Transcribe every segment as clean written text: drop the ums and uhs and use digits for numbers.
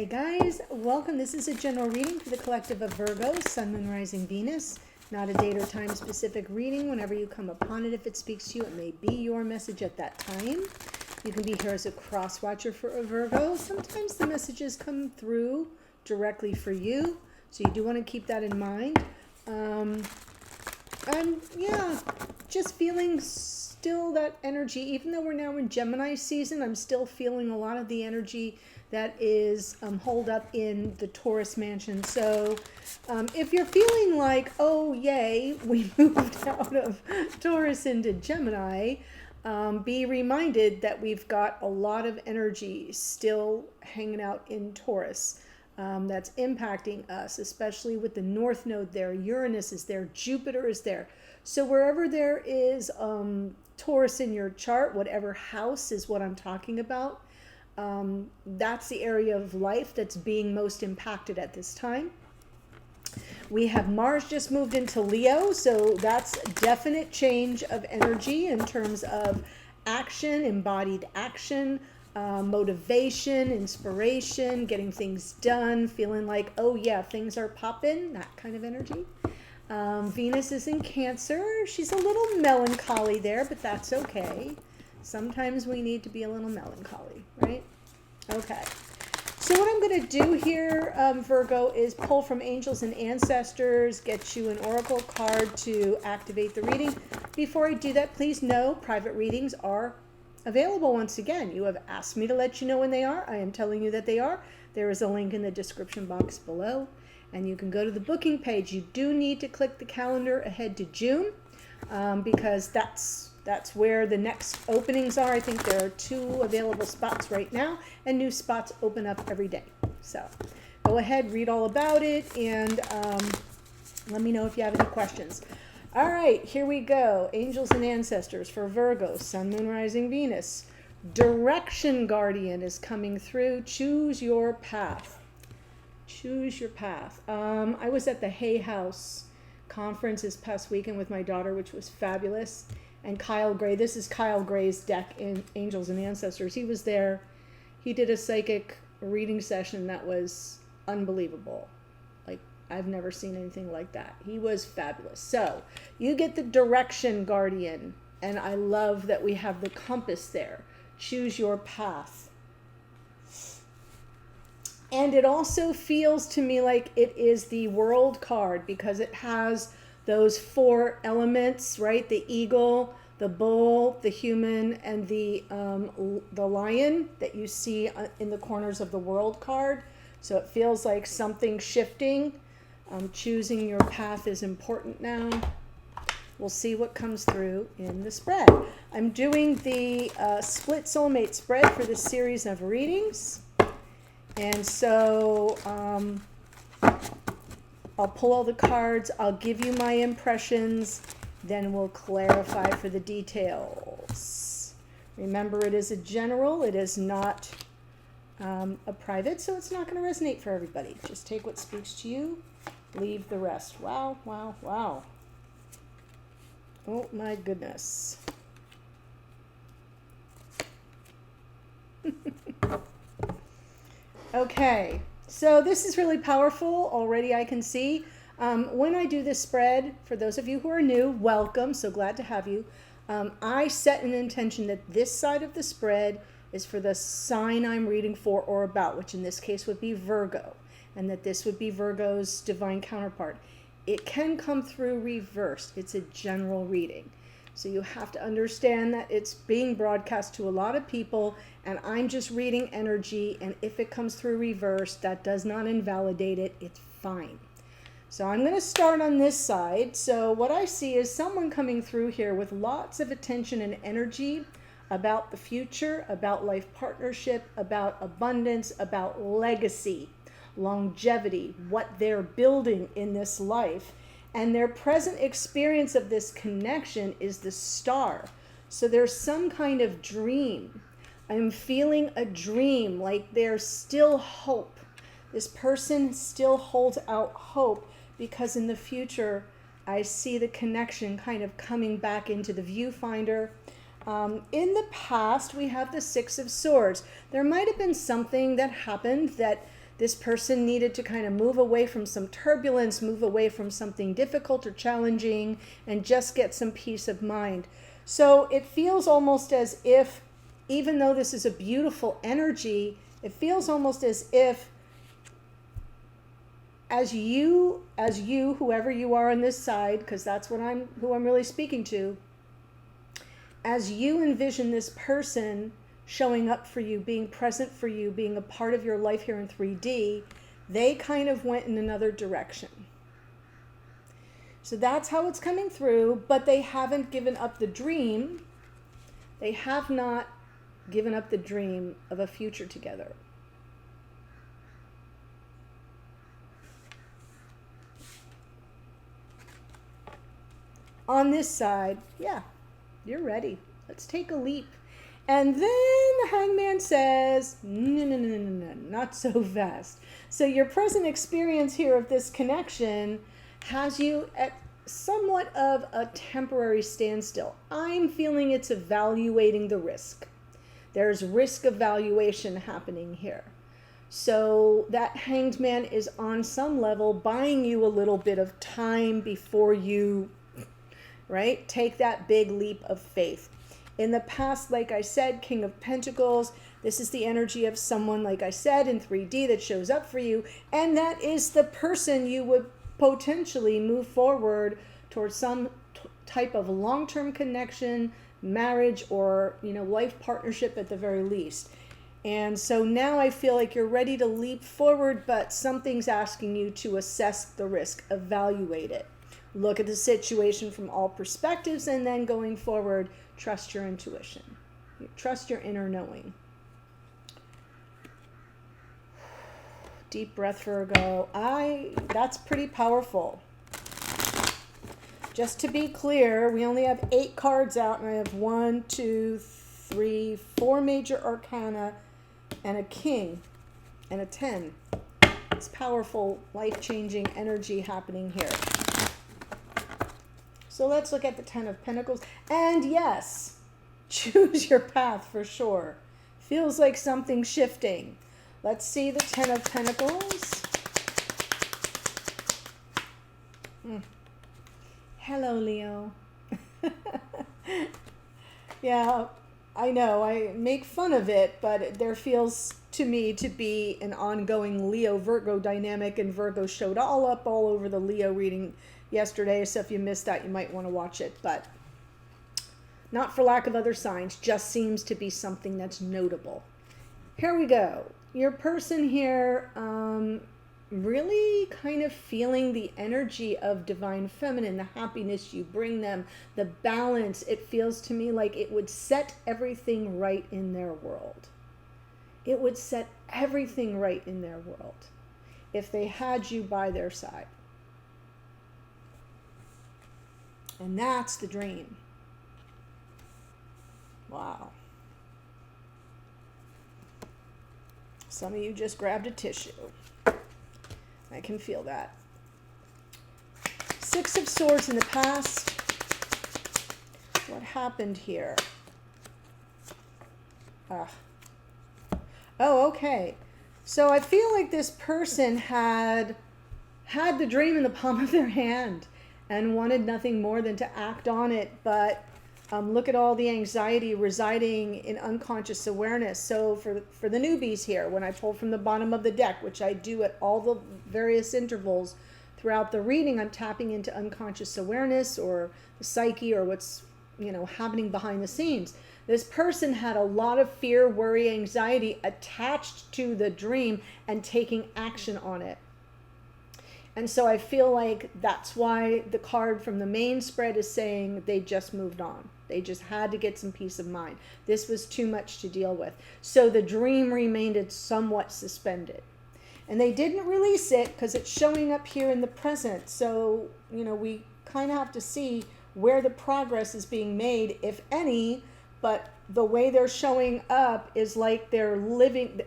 guys, welcome. This is a general reading for the collective of Virgo, Sun, Moon, Rising, Venus. Not a date or time specific reading. Whenever you come upon it, if it speaks to you, it may be your message at that time. You can be here as a cross watcher for a Virgo. Sometimes the messages come through directly for you, so you do want to keep that in mind. And yeah, just feeling still that energy, even though we're now in Gemini season, I'm still feeling a lot of the energy that is holed up in the Taurus mansion. So if you're feeling like, oh yay, we moved out of Taurus into Gemini, be reminded that we've got a lot of energy still hanging out in Taurus that's impacting us, especially with the North Node there. Uranus is there, Jupiter is there. So wherever there is Taurus in your chart, whatever house is what I'm talking about, that's the area of life that's being most impacted at this time. We have Mars just moved into Leo, so that's a definite change of energy in terms of action, embodied action, motivation, inspiration, getting things done, feeling like, oh yeah, things are popping, that kind of energy. Venus is in Cancer. She's a little melancholy there, but that's okay. Sometimes we need to be a little melancholy, right? Okay. So what I'm going to do here, Virgo, is pull from angels and ancestors, get you an oracle card to activate the reading. Before I do that, please know private readings are available once again. You have asked me to let you know when they are. I am telling you that they are. There is a link in the description box below, and you can go to the booking page. You do need to click the calendar ahead to June because that's where the next openings are. I think there are 2 available spots right now, and new spots open up every day. So go ahead, read all about it, and let me know if you have any questions. All right, here we go. Angels and ancestors for Virgo, Sun, Moon, Rising, Venus. Direction Guardian is coming through. Choose your path. Choose your path. I was at the Hay House conference this past weekend with my daughter, which was fabulous. And Kyle Gray, this is Kyle Gray's deck in Angels and Ancestors. He was there. He did a psychic reading session that was unbelievable. Like, I've never seen anything like that. He was fabulous. So, you get the Direction Guardian. And I love that we have the compass there. Choose your path. And it also feels to me like it is the World card because it has those 4 elements, right? The eagle, the bull, the human, and the lion that you see in the corners of the World card. So it feels like something shifting. Choosing your path is important now. We'll see what comes through in the spread. I'm doing the split soulmate spread for this series of readings. And so I'll pull all the cards, I'll give you my impressions, then we'll clarify for the details. Remember, it is a general, it is not a private, so it's not going to resonate for everybody. Just take what speaks to you, leave the rest. Wow, wow, wow. Oh my goodness. Okay, so this is really powerful. Already I can see. When I do this spread, for those of you who are new, welcome. So glad to have you. I set an intention that this side of the spread is for the sign I'm reading for or about, which in this case would be Virgo, and that this would be Virgo's divine counterpart. It can come through reversed. It's a general reading. So you have to understand that it's being broadcast to a lot of people, and I'm just reading energy, and if it comes through reversed, that does not invalidate it. It's fine. So I'm going to start on this side. So what I see is someone coming through here with lots of attention and energy about the future, about life partnership, about abundance, about legacy, longevity, what they're building in this life. And their present experience of this connection is the star. So there's some kind of dream. I'm feeling a dream, like there's still hope. This person still holds out hope because in the future, I see the connection kind of coming back into the viewfinder. In the past, we have the Six of Swords. There might have been something that happened that This person needed to kind of move away from some turbulence, move away from something difficult or challenging, and just get some peace of mind. So it feels almost as if, even though this is a beautiful energy, it feels almost as if as you, whoever you are on this side, because that's who I'm really speaking to, as you envision this person showing up for you, being present for you, being a part of your life here in 3D, they kind of went in another direction. So that's how it's coming through, but they haven't given up the dream. They have not given up the dream of a future together. On this side, yeah, you're ready. Let's take a leap. And then the Hangman says, no, not so fast. So your present experience here of this connection has you at somewhat of a temporary standstill. I'm feeling it's evaluating the risk. There's risk evaluation happening here. So that Hanged Man is on some level buying you a little bit of time before you, right, take that big leap of faith. In the past, like I said, King of Pentacles, this is the energy of someone, like I said, in 3D that shows up for you. And that is the person you would potentially move forward towards some type of long-term connection, marriage, or, life partnership at the very least. And so now I feel like you're ready to leap forward, but something's asking you to assess the risk, evaluate it. Look at the situation from all perspectives, and then going forward, trust your intuition. Trust your inner knowing. Deep breath, Virgo. That's pretty powerful. Just to be clear, we only have 8 cards out, and I have 1, 2, 3, 4 major arcana, and a king, and a 10. It's powerful, life-changing energy happening here. So let's look at the 10 of Pentacles. And yes, choose your path for sure. Feels like something's shifting. Let's see the 10 of Pentacles. Hello, Leo. Yeah, I know. I make fun of it, but there feels to me to be an ongoing Leo-Virgo dynamic, and Virgo showed all over the Leo reading yesterday, so if you missed that, you might want to watch it, but not for lack of other signs, just seems to be something that's notable. Here we go. Your person here really kind of feeling the energy of divine feminine, the happiness you bring them, the balance. It feels to me like it would set everything right in their world. It would set everything right in their world if they had you by their side. And that's the dream. Wow. Some of you just grabbed a tissue. I can feel that. 6 of Swords in the past. What happened here? Oh, okay. So I feel like this person had the dream in the palm of their hand and wanted nothing more than to act on it, but look at all the anxiety residing in unconscious awareness. So for the newbies here, when I pull from the bottom of the deck, which I do at all the various intervals throughout the reading, I'm tapping into unconscious awareness or the psyche or what's happening behind the scenes. This person had a lot of fear, worry, anxiety attached to the dream and taking action on it. And so I feel like that's why the card from the main spread is saying they just moved on. They just had to get some peace of mind. This was too much to deal with. So the dream remained somewhat suspended. And they didn't release it because it's showing up here in the present. So, we kind of have to see where the progress is being made, if any. But the way they're showing up is like they're living...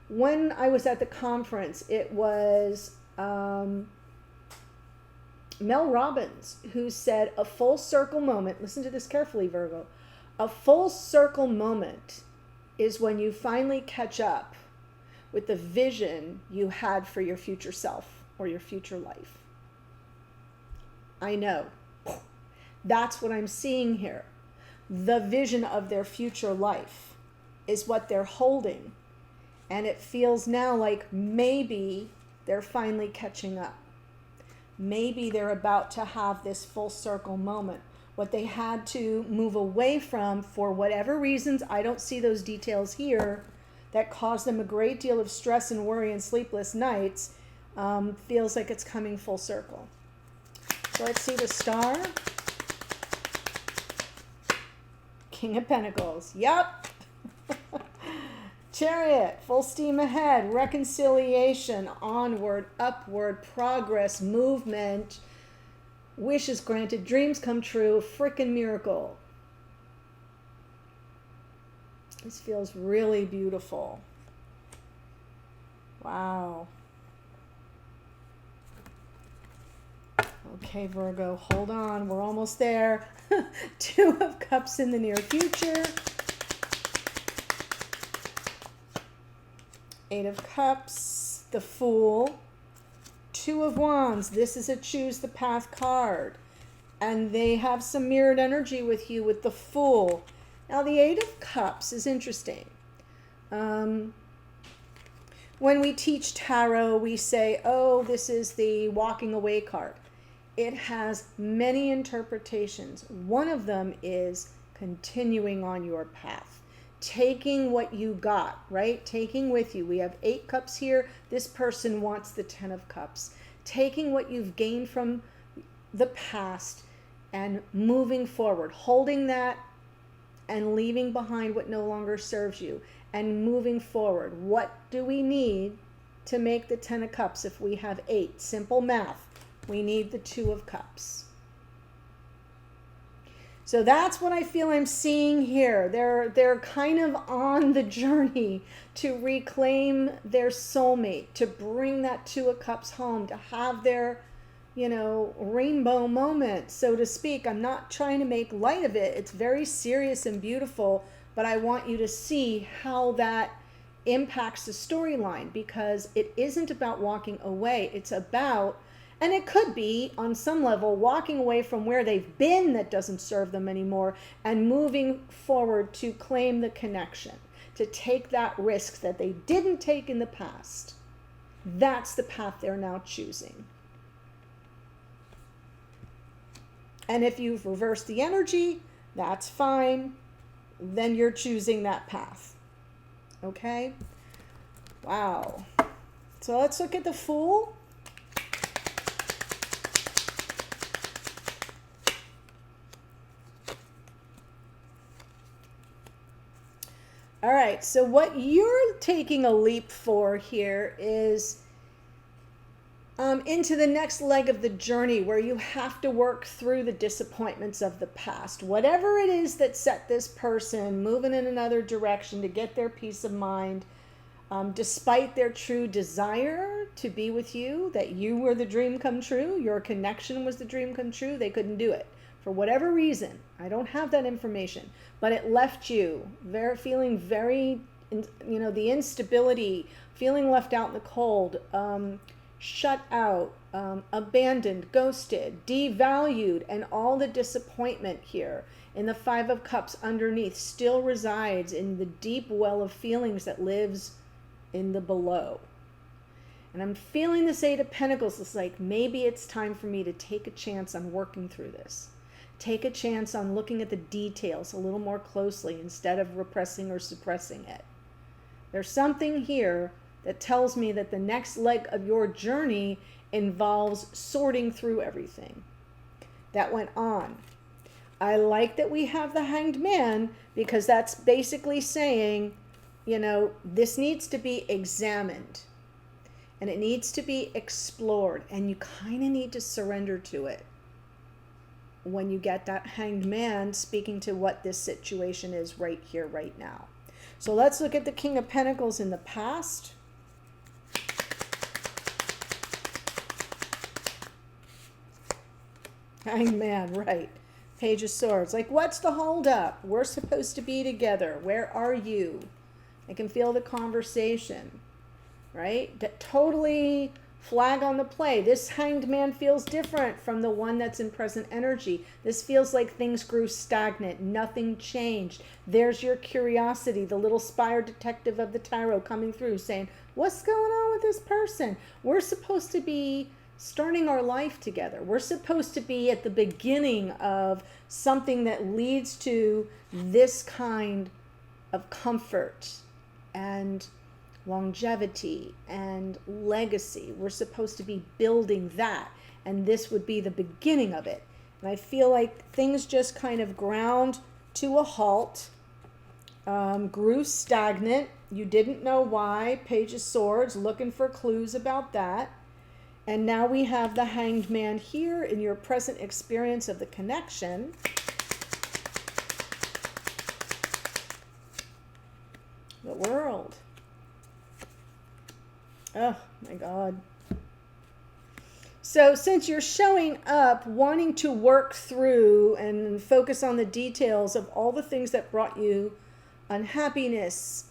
when I was at the conference, it was Mel Robbins who said a full circle moment, listen to this carefully, Virgo, a full circle moment is when you finally catch up with the vision you had for your future self or your future life. I know. That's what I'm seeing here. The vision of their future life is what they're holding. And it feels now like maybe they're finally catching up. Maybe they're about to have this full circle moment. What they had to move away from for whatever reasons, I don't see those details here, that caused them a great deal of stress and worry and sleepless nights, feels like it's coming full circle. So let's see the star. King of Pentacles. Yep. Chariot, full steam ahead, reconciliation, onward, upward, progress, movement, wishes granted, dreams come true, frickin' miracle. This feels really beautiful. Wow. Okay, Virgo, hold on. We're almost there. Two of Cups in the near future. Eight of Cups, the Fool. Two of Wands. This is a choose the path card. And they have some mirrored energy with you with the Fool. Now, the Eight of Cups is interesting. When we teach tarot, we say, oh, this is the walking away card. It has many interpretations. One of them is continuing on your path. Taking what you got, right? Taking with you. We have 8 cups here. This person wants the 10 of cups. Taking what you've gained from the past and moving forward. Holding that and leaving behind what no longer serves you. And moving forward. What do we need to make the 10 of cups if we have 8? Simple math. We need the 2 of cups. So that's what I feel I'm seeing here. They're kind of on the journey to reclaim their soulmate, to bring that 2 of cups home, to have their, rainbow moment, so to speak. I'm not trying to make light of it. It's very serious and beautiful, but I want you to see how that impacts the storyline, because it isn't about walking away. It's about, and it could be, on some level, walking away from where they've been that doesn't serve them anymore and moving forward to claim the connection, to take that risk that they didn't take in the past. That's the path they're now choosing. And if you've reversed the energy, that's fine. Then you're choosing that path. Okay? Wow. So let's look at the Fool. All right, so what you're taking a leap for here is into the next leg of the journey, where you have to work through the disappointments of the past. Whatever it is that set this person moving in another direction to get their peace of mind, despite their true desire to be with you, that you were the dream come true, your connection was the dream come true, they couldn't do it. For whatever reason, I don't have that information, but it left you feeling very, the instability, feeling left out in the cold, shut out, abandoned, ghosted, devalued, and all the disappointment here in the 5 of Cups underneath still resides in the deep well of feelings that lives in the below. And I'm feeling this 8 of Pentacles. It's like, maybe it's time for me to take a chance on working through this. Take a chance on looking at the details a little more closely instead of repressing or suppressing it. There's something here that tells me that the next leg of your journey involves sorting through everything that went on. I like that we have the Hanged Man, because that's basically saying, this needs to be examined and it needs to be explored, and you kind of need to surrender to it when you get that Hanged Man speaking to what this situation is right here, right now. So let's look at the King of Pentacles in the past. Hanged Man, right. Page of Swords. Like, what's the holdup? We're supposed to be together. Where are you? I can feel the conversation. right? That totally flag on the play. This hanged man feels different from the one that's in present energy. This feels like things grew stagnant. Nothing changed. There's your curiosity, the little spire detective of the tarot coming through saying, what's going on with this person? We're supposed to be starting our life together. We're supposed to be at the beginning of something that leads to this kind of comfort and longevity and legacy. We're supposed to be building that, and this would be the beginning of it. And I feel like things just kind of ground to a halt, grew stagnant. You didn't know why. Page of Swords, looking for clues about that. And now we have the Hanged Man here in your present experience of the connection. The World. Oh my God. So since you're showing up wanting to work through and focus on the details of all the things that brought you unhappiness,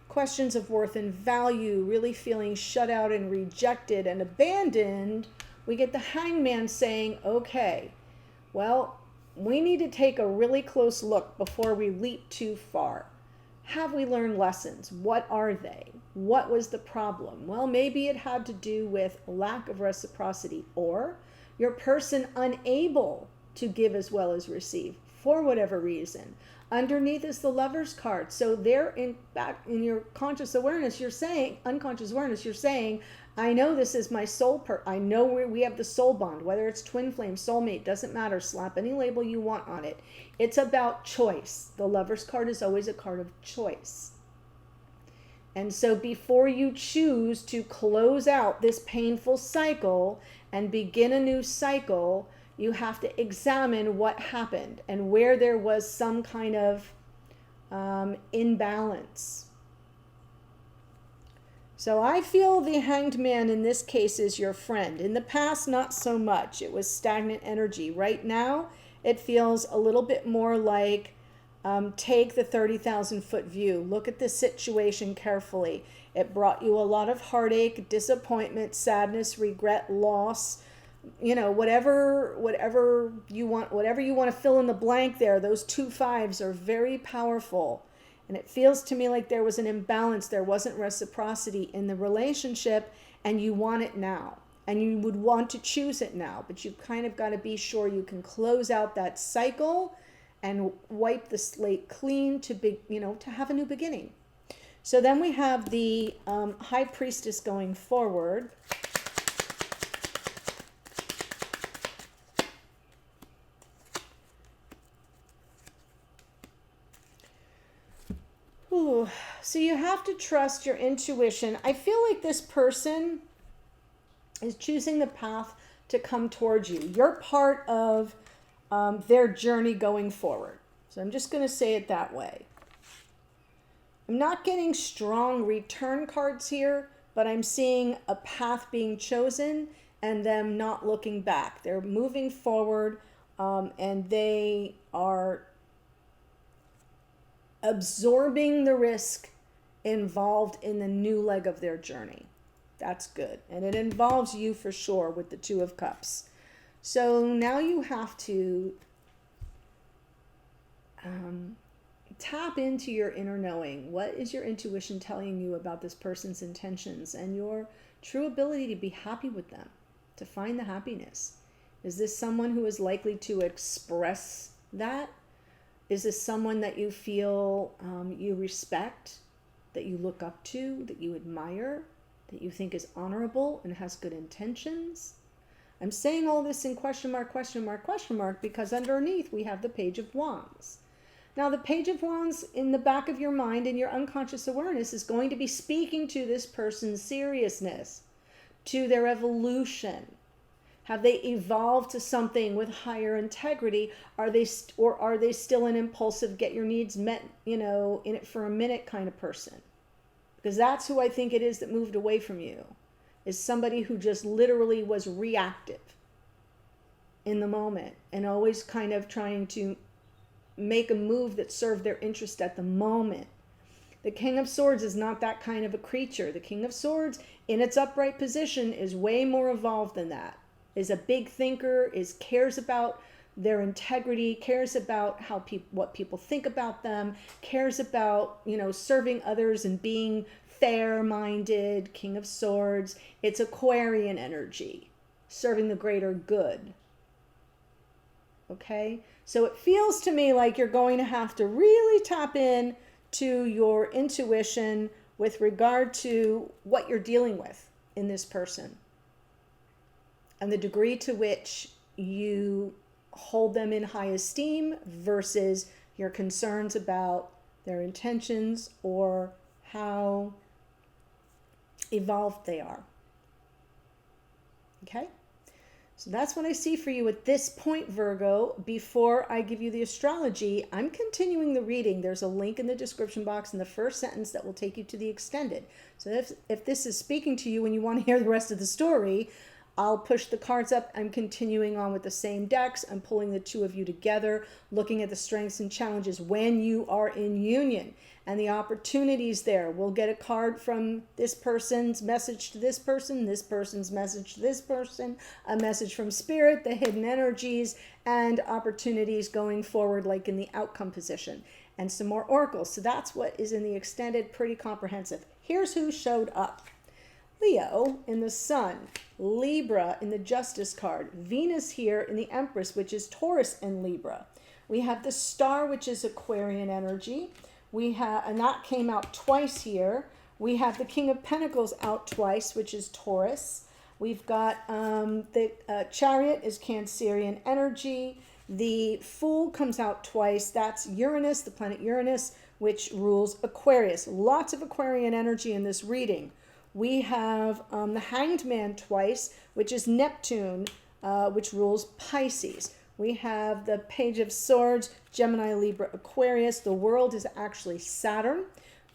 questions of worth and value, really feeling shut out and rejected and abandoned, we get the Hangman saying, okay, well, we need to take a really close look before we leap too far. Have we learned lessons? What are they? What was the problem? Well, maybe it had to do with lack of reciprocity, or your person unable to give as well as receive for whatever reason. Underneath is the Lover's card. So there in back in your conscious awareness, you're saying, unconscious awareness, you're saying, I know this is my soul I know we have the soul bond, whether it's twin flame, soulmate, doesn't matter. Slap any label you want on it. It's about choice. The Lover's card is always a card of choice. And so before you choose to close out this painful cycle and begin a new cycle, you have to examine what happened and where there was some kind of imbalance. So I feel the Hanged Man in this case is your friend. In the past, not so much. It was stagnant energy. Right now, it feels a little bit more like take the 30,000 foot view. Look at the situation carefully. It brought you a lot of heartache, disappointment, sadness, regret, loss. You know, whatever you want to fill in the blank there. Those 2 5s are very powerful. And it feels to me like there was an imbalance. There wasn't reciprocity in the relationship, and you want it now. And you would want to choose it now. But you kind of got to be sure you can close out that cycle and wipe the slate clean to have a new beginning. So then we have the High Priestess going forward. Ooh, so you have to trust your intuition. I feel like this person is choosing the path to come towards you. You're part of their journey going forward. So I'm just going to say it that way. I'm not getting strong return cards here, but I'm seeing a path being chosen and them not looking back. They're moving forward, and they are absorbing the risk involved in the new leg of their journey. That's good. And it involves you for sure with the 2 of Cups. So now you have to tap into your inner knowing. What is your intuition telling you about this person's intentions and your true ability to be happy with them, to find the happiness? Is this someone who is likely to express that? Is this someone that you feel you respect, that you look up to, that you admire, that you think is honorable and has good intentions? I'm saying all this in question mark, because underneath we have the Page of Wands. Now the Page of Wands in the back of your mind and your unconscious awareness is going to be speaking to this person's seriousness, to their evolution. Have they evolved to something with higher integrity? Are they still an impulsive, get your needs met, in it for a minute kind of person? Because that's who I think it is that moved away from you, is somebody who just literally was reactive in the moment and always kind of trying to make a move that served their interest at the moment. The King of Swords is not that kind of a creature. The King of Swords, in its upright position, is way more evolved than that. Is a big thinker, cares about their integrity, cares about what people think about them, cares about, serving others and being fair-minded. King of Swords. It's Aquarian energy, serving the greater good. Okay? So it feels to me like you're going to have to really tap in to your intuition with regard to what you're dealing with in this person and the degree to which you hold them in high esteem versus your concerns about their intentions or how evolved they are. Okay? So that's what I see for you at this point, Virgo. Before I give you the astrology, I'm continuing the reading. There's a link in the description box in the first sentence that will take you to the extended. So if this is speaking to you and you want to hear the rest of the story, I'll push the cards up. I'm continuing on with the same decks. I'm pulling the two of you together, looking at the strengths and challenges when you are in union and the opportunities there. We'll get a card from this person's message to this person's message to this person, a message from spirit, the hidden energies, and opportunities going forward, like in the outcome position, and some more oracles. So that's what is in the extended, pretty comprehensive. Here's who showed up. Leo in the Sun, Libra in the Justice card, Venus here in the Empress, which is Taurus and Libra. We have the Star, which is Aquarian energy. We have, and that came out twice here. We have the King of Pentacles out twice, which is Taurus. We've got the Chariot is Cancerian energy. The Fool comes out twice. That's Uranus, the planet Uranus, which rules Aquarius. Lots of Aquarian energy in this reading. We have the Hanged Man twice, which is Neptune, which rules Pisces. We have the Page of Swords, Gemini, Libra, Aquarius. The World is actually Saturn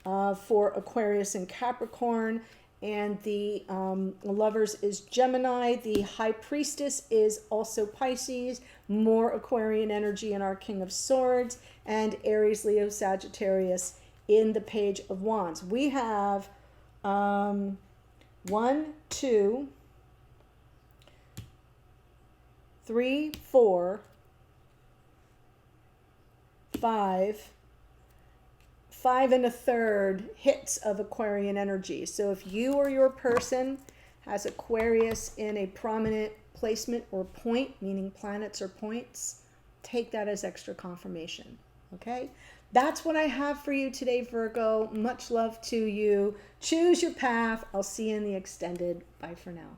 for Aquarius and Capricorn. And the Lovers is Gemini. The High Priestess is also Pisces. More Aquarian energy in our King of Swords. And Aries, Leo, Sagittarius in the Page of Wands. We have 1, 2, 3, 4, 5 and a third hits of Aquarian energy. So if you or your person has Aquarius in a prominent placement or point, meaning planets or points, take that as extra confirmation. Okay? That's what I have for you today, Virgo. Much love to you. Choose your path. I'll see you in the extended. Bye for now.